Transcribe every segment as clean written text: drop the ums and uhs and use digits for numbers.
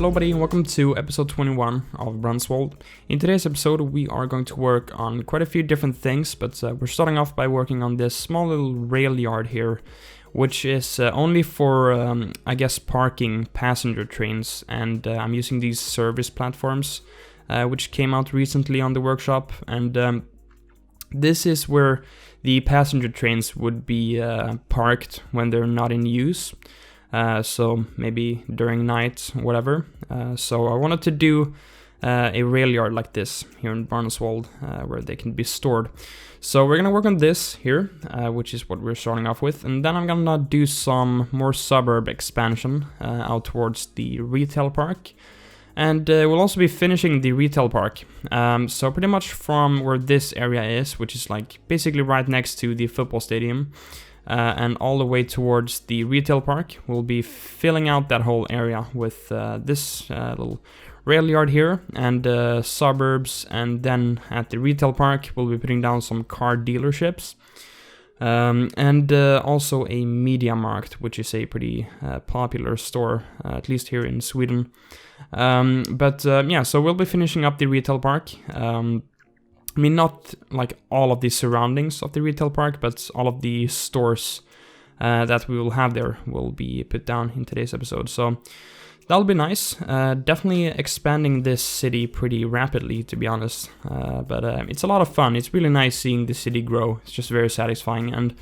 Hello buddy, welcome to episode 21 of Brunswald. In today's episode we are going to work on quite a few different things, but we're starting off by working on this small little rail yard here, which is only for, I guess, parking passenger trains, and I'm using these service platforms, which came out recently on the workshop, and this is where the passenger trains would be parked when they're not in use. So maybe during night, whatever. So I wanted to do a rail yard like this here in Brunswald, where they can be stored. So we're gonna work on this here, which is what we're starting off with, and then I'm gonna do some more suburb expansion out towards the retail park. And we'll also be finishing the retail park. So pretty much from where this area is, which is like basically right next to the football stadium, and all the way towards the retail park, we'll be filling out that whole area with this little rail yard here and suburbs, and then at the retail park we'll be putting down some car dealerships, and also a media market, which is a pretty popular store, at least here in Sweden. Yeah, so we'll be finishing up the retail park. I mean, not like all of the surroundings of the retail park, but all of the stores that we will have there will be put down in today's episode. So that'll be nice. Definitely expanding this city pretty rapidly, to be honest. But it's a lot of fun. It's really nice seeing the city grow. It's just very satisfying. And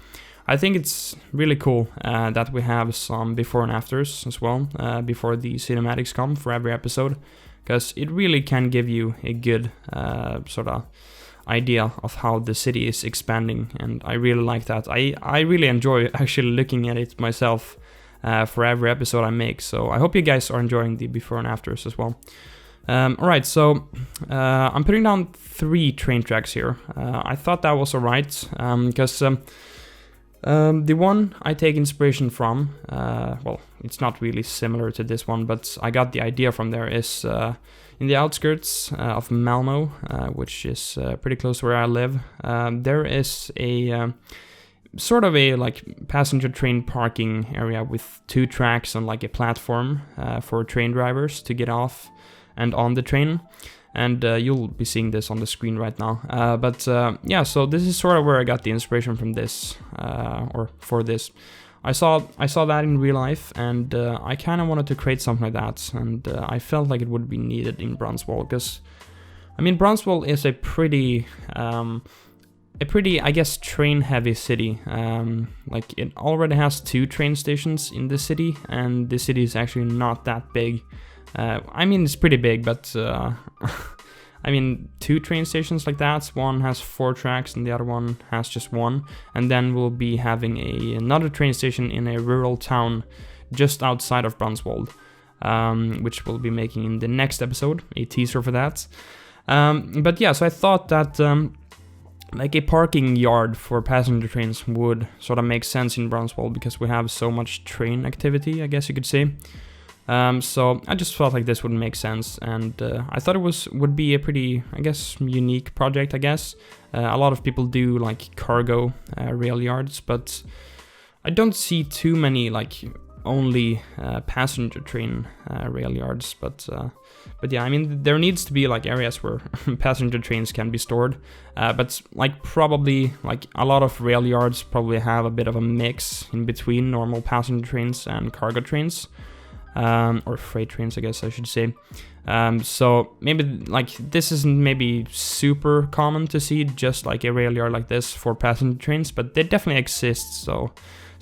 I think it's really cool that we have some before and afters as well, before the cinematics come for every episode. Because it really can give you a good sort of idea of how the city is expanding, and I really like that. I really enjoy actually looking at it myself for every episode I make, so I hope you guys are enjoying the before and afters as well. Alright, so I'm putting down 3 train tracks here. I thought that was alright, because the one I take inspiration from, well, it's not really similar to this one, but I got the idea from there, is in the outskirts of Malmo, which is pretty close to where I live. There is a sort of a like passenger train parking area with 2 tracks and like a platform for train drivers to get off and on the train. And you'll be seeing this on the screen right now. Yeah, so this is sort of where I got the inspiration from this, or for this. I saw that in real life, and I kind of wanted to create something like that, and I felt like it would be needed in Brunswald, because, I mean, Brunswald is a pretty, I guess, train-heavy city. Like, it already has 2 train stations in the city, and the city is actually not that big. I mean, it's pretty big, but I mean, 2 train stations like that. One has 4 tracks and the other one has just 1. And then we'll be having another train station in a rural town just outside of Brunswald, which we'll be making in the next episode, a teaser for that. But yeah, so I thought that like a parking yard for passenger trains would sort of make sense in Brunswald, because we have so much train activity, I guess you could say. So I just felt like this would make sense, and I thought it would be a pretty, I guess, unique project, I guess. A lot of people do like cargo rail yards, but I don't see too many like only passenger train rail yards. But yeah, I mean, there needs to be like areas where passenger trains can be stored. But like probably like a lot of rail yards probably have a bit of a mix in between normal passenger trains and cargo trains. Or freight trains, I guess I should say. So maybe like this isn't maybe super common to see just like a rail yard like this for passenger trains, but they definitely exist. So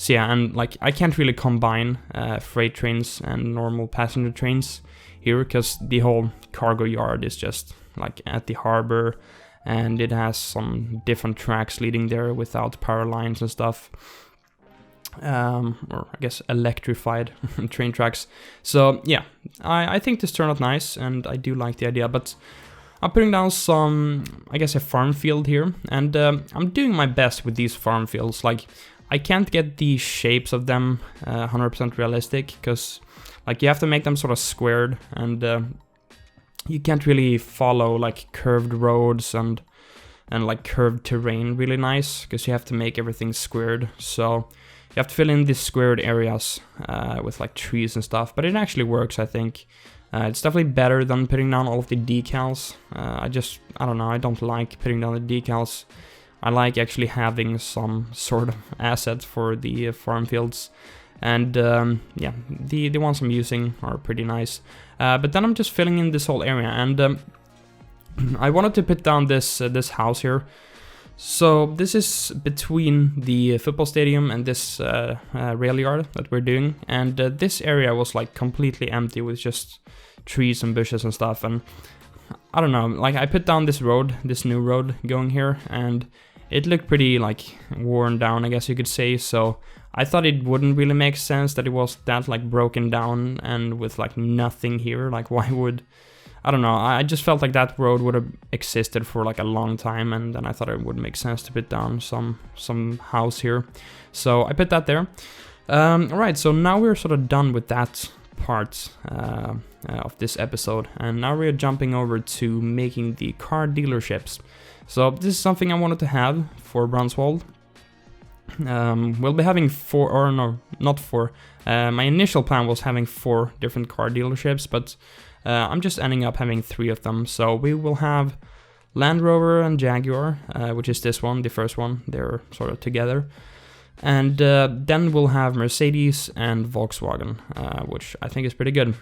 yeah, and like I can't really combine freight trains and normal passenger trains here, because the whole cargo yard is just like at the harbor, and it has some different tracks leading there without power lines and stuff. Or I guess electrified train tracks. So yeah, I think this turned out nice, and I do like the idea, but I'm putting down some, I guess, a farm field here, and I'm doing my best with these farm fields. Like, I can't get the shapes of them 100% realistic, because like you have to make them sort of squared, and you can't really follow like curved roads and like curved terrain really nice, because you have to make everything squared. So you have to fill in these squared areas with like trees and stuff, but it actually works, I think. It's definitely better than putting down all of the decals. I don't know, I don't like putting down the decals. I like actually having some sort of asset for the farm fields. And yeah, the ones I'm using are pretty nice. But then I'm just filling in this whole area, and I wanted to put down this house here. So this is between the football stadium and this rail yard that we're doing, and this area was like completely empty with just trees and bushes and stuff. And I don't know, like I put down this road, this new road going here, and it looked pretty like worn down, I guess you could say. So I thought it wouldn't really make sense that it was that like broken down and with like nothing here. Like why would, I don't know, I just felt like that road would have existed for like a long time, and then I thought it would make sense to put down some house here. So I put that there. Alright, so now we're sort of done with that part of this episode, and now we're jumping over to making the car dealerships. So this is something I wanted to have for Brunswald. We'll be having four, or no, not four. My initial plan was having 4 different car dealerships, but I'm just ending up having 3 of them. So we will have Land Rover and Jaguar, which is this one, the first one. They're sort of together. And then we'll have Mercedes and Volkswagen, which I think is pretty good.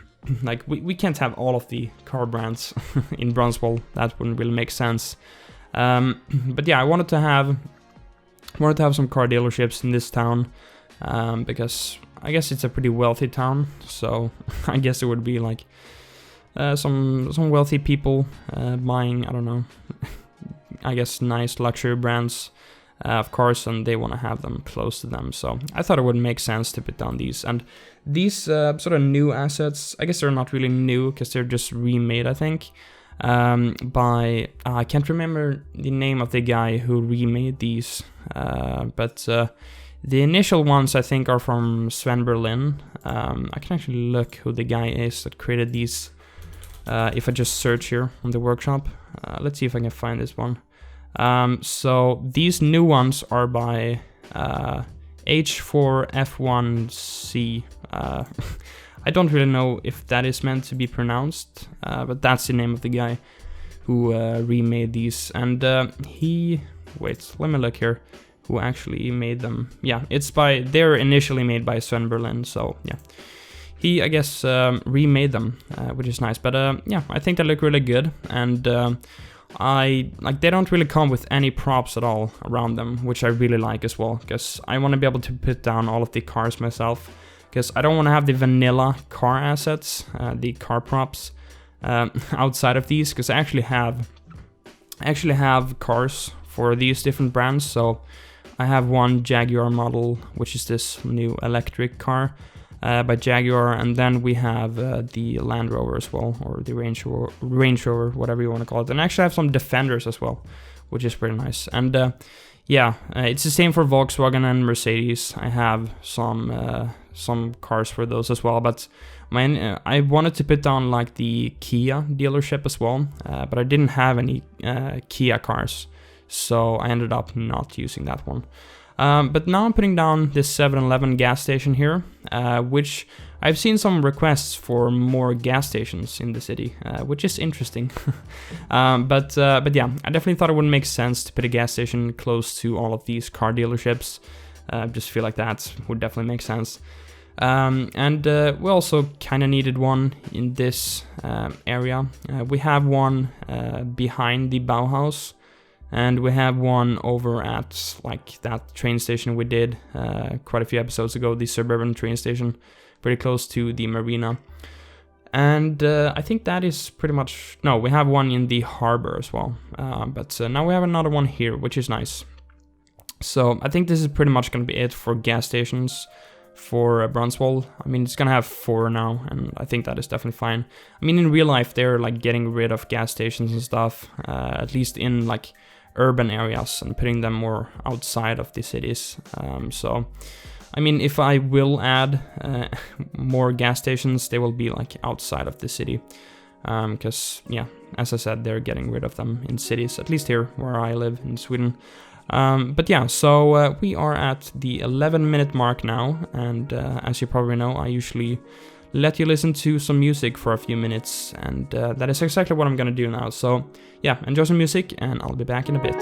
Like we can't have all of the car brands in Brunswald. That wouldn't really make sense. But yeah, I wanted to have some car dealerships in this town, because I guess it's a pretty wealthy town. So I guess it would be like some wealthy people buying, I don't know, I guess nice luxury brands of cars, and they want to have them close to them. So I thought it would make sense to put down these. And these sort of new assets, I guess they're not really new because they're just remade, I think, by I can't remember the name of the guy who remade these, but the initial ones I think are from Sven Berlin. I can actually look who the guy is that created these. If I just search here on the workshop, let's see if I can find this one. So these new ones are by H4F1C. I don't really know if that is meant to be pronounced, but that's the name of the guy who remade these. And wait, let me look here, who actually made them. Yeah, they're initially made by Sven Berlin, so yeah. He, I guess, remade them, which is nice. But yeah, I think they look really good, and they don't really come with any props at all around them, which I really like as well, because I want to be able to put down all of the cars myself, because I don't want to have the vanilla car assets, the car props, outside of these, because I actually have cars for these different brands. So I have one Jaguar model, which is this new electric car by Jaguar, and then we have the Land Rover as well, or the Range Rover, whatever you want to call it. And I actually have some Defenders as well, which is pretty nice. And yeah, it's the same for Volkswagen and Mercedes. I have some cars for those as well, but I wanted to put down like the Kia dealership as well, but I didn't have any Kia cars, so I ended up not using that one. But now I'm putting down this 7-Eleven gas station here, which I've seen some requests for more gas stations in the city, which is interesting. But yeah, I definitely thought it would make sense to put a gas station close to all of these car dealerships. Just feel like that would definitely make sense. And we also kind of needed one in this area. We have one behind the Bauhaus, and we have one over at like that train station we did quite a few episodes ago, the Suburban train station, pretty close to the marina. And I think that is pretty much, no, we have one in the harbor as well. But now we have another one here, which is nice. So I think this is pretty much going to be it for gas stations for Brunswald. I mean, it's going to have 4 now, and I think that is definitely fine. I mean, in real life, they're like getting rid of gas stations and stuff, at least in like urban areas, and putting them more outside of the cities. So, I mean, if I will add more gas stations, they will be like outside of the city. Because, yeah, as I said, they're getting rid of them in cities, at least here where I live in Sweden. But yeah, so we are at the 11-minute mark now, and as you probably know, I usually let you listen to some music for a few minutes, and that is exactly what I'm gonna do now. So yeah, enjoy some music, and I'll be back in a bit.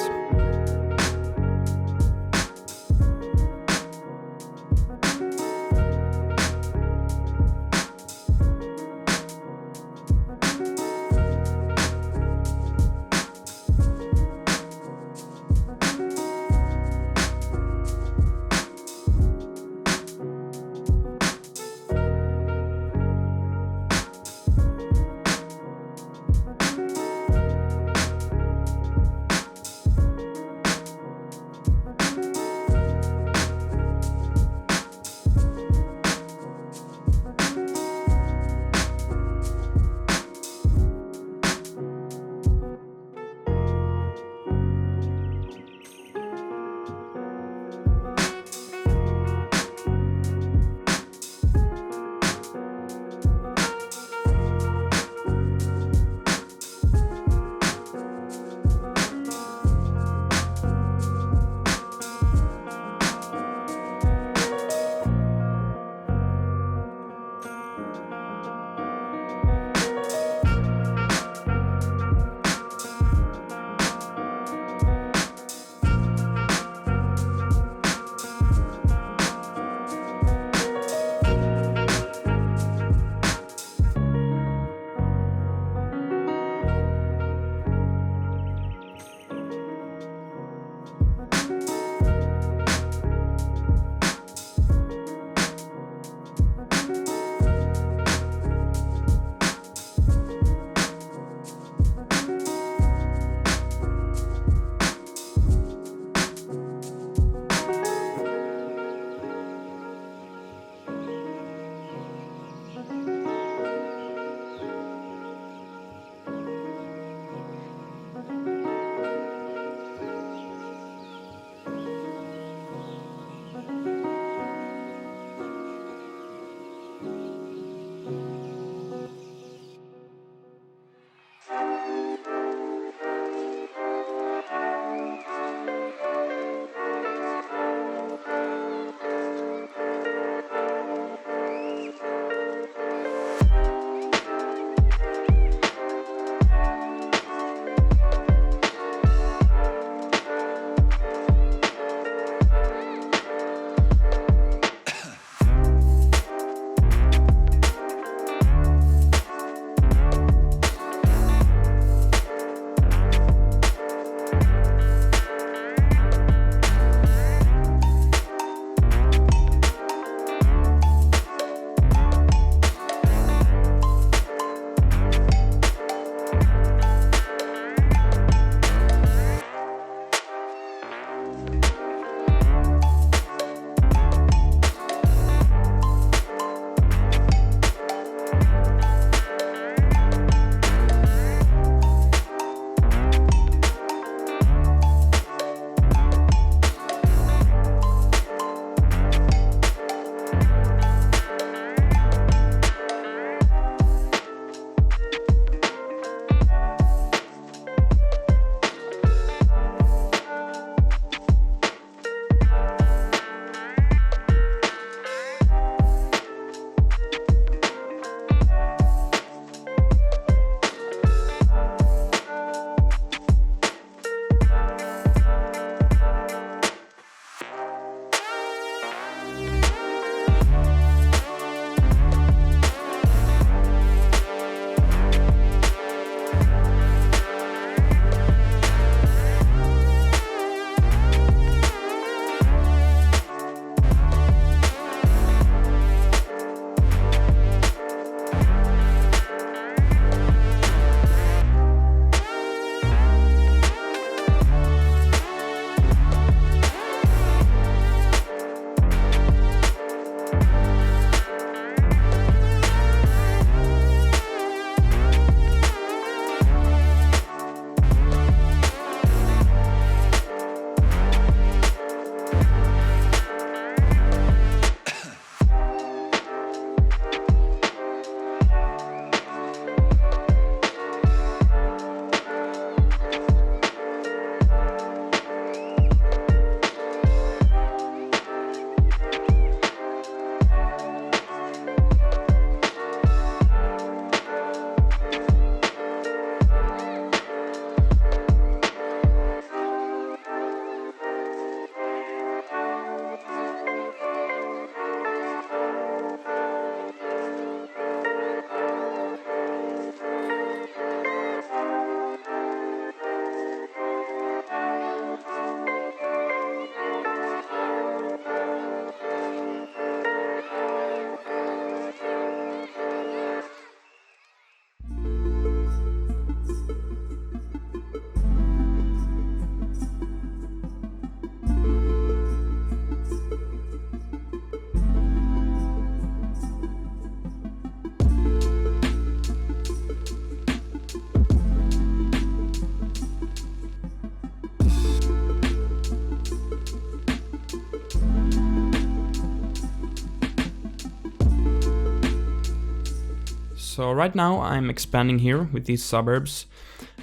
So right now I'm expanding here with these suburbs.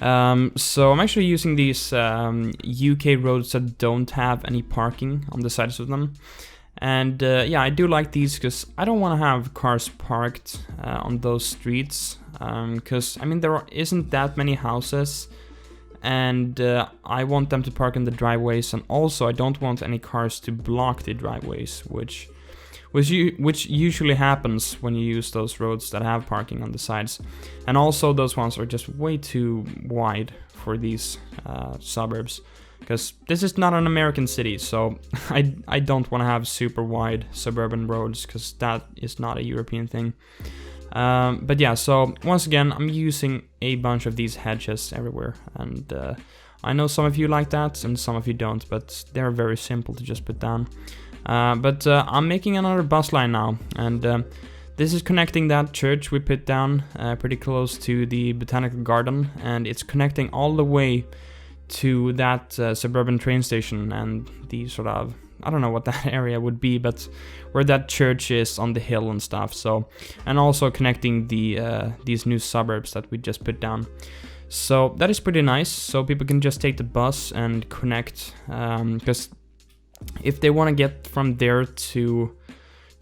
So I'm actually using these UK roads that don't have any parking on the sides of them. And yeah, I do like these because I don't want to have cars parked on those streets. Because, I mean, there isn't that many houses. And I want them to park in the driveways. And also, I don't want any cars to block the driveways, which usually happens when you use those roads that have parking on the sides. And also, those ones are just way too wide for these suburbs. Because this is not an American city, so I don't want to have super wide suburban roads, because that is not a European thing. But yeah, so once again, I'm using a bunch of these hedges everywhere. And I know some of you like that and some of you don't, but they're very simple to just put down. But I'm making another bus line now, and this is connecting that church we put down pretty close to the botanical garden, and it's connecting all the way to that suburban train station and the sort of, I don't know what that area would be, but where that church is on the hill and stuff. So, and also connecting the these new suburbs that we just put down. So that is pretty nice. So people can just take the bus and connect, because if they want to get from there to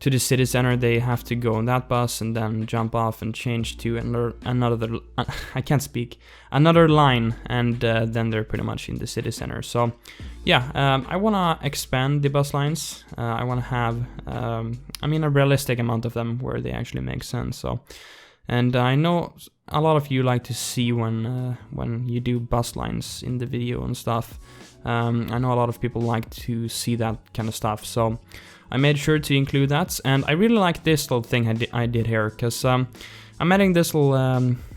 the city center, they have to go on that bus and then jump off and change to another I can't speak, another line, and then they're pretty much in the city center. So yeah, I want to expand the bus lines. I want to have I mean, a realistic amount of them where they actually make sense. So, and I know a lot of you like to see when you do bus lines in the video and stuff. I know a lot of people like to see that kind of stuff, so I made sure to include that. And I really like this little thing I did here, because I'm adding this little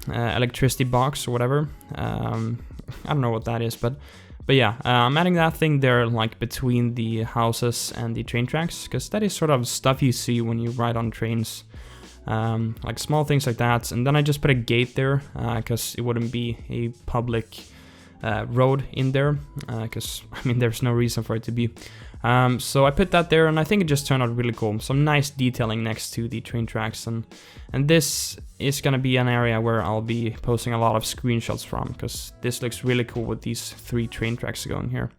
electricity box or whatever. I don't know what that is, but yeah, I'm adding that thing there, like between the houses and the train tracks, because that is sort of stuff you see when you ride on trains, like small things like that. And then I just put a gate there, because it wouldn't be a public road in there, because I mean, there's no reason for it to be. So I put that there, and I think it just turned out really cool. Some nice detailing next to the train tracks, and this is gonna be an area where I'll be posting a lot of screenshots from, because this looks really cool with these 3 train tracks going here.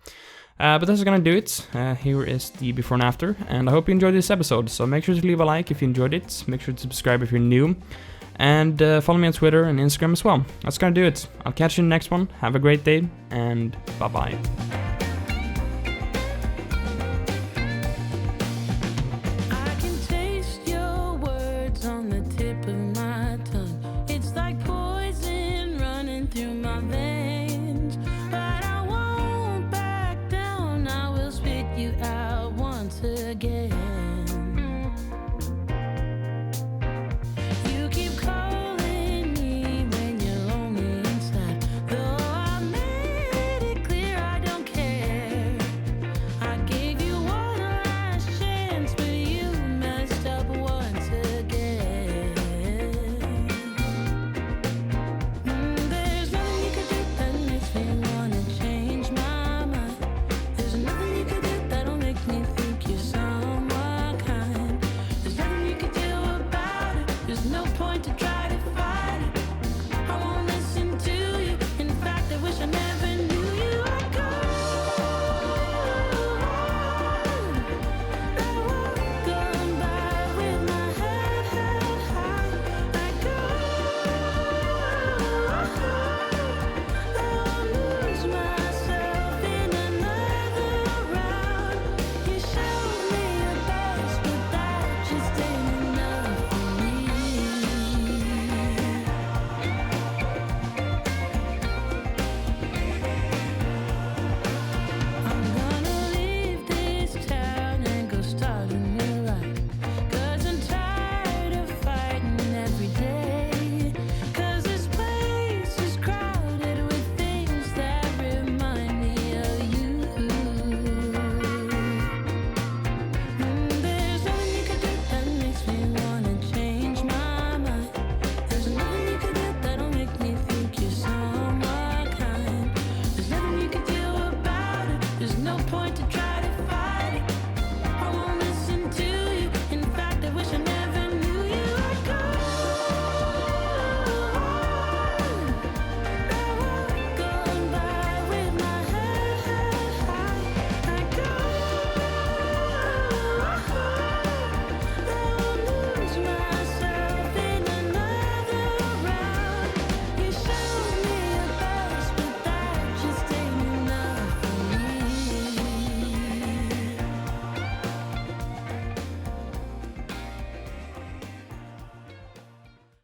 But that's gonna do it. Here is the before and after, and I hope you enjoyed this episode. So make sure to leave a like if you enjoyed it. Make sure to subscribe if you're new. And follow me on Twitter and Instagram as well. That's gonna do it. I'll catch you in the next one. Have a great day, and bye-bye.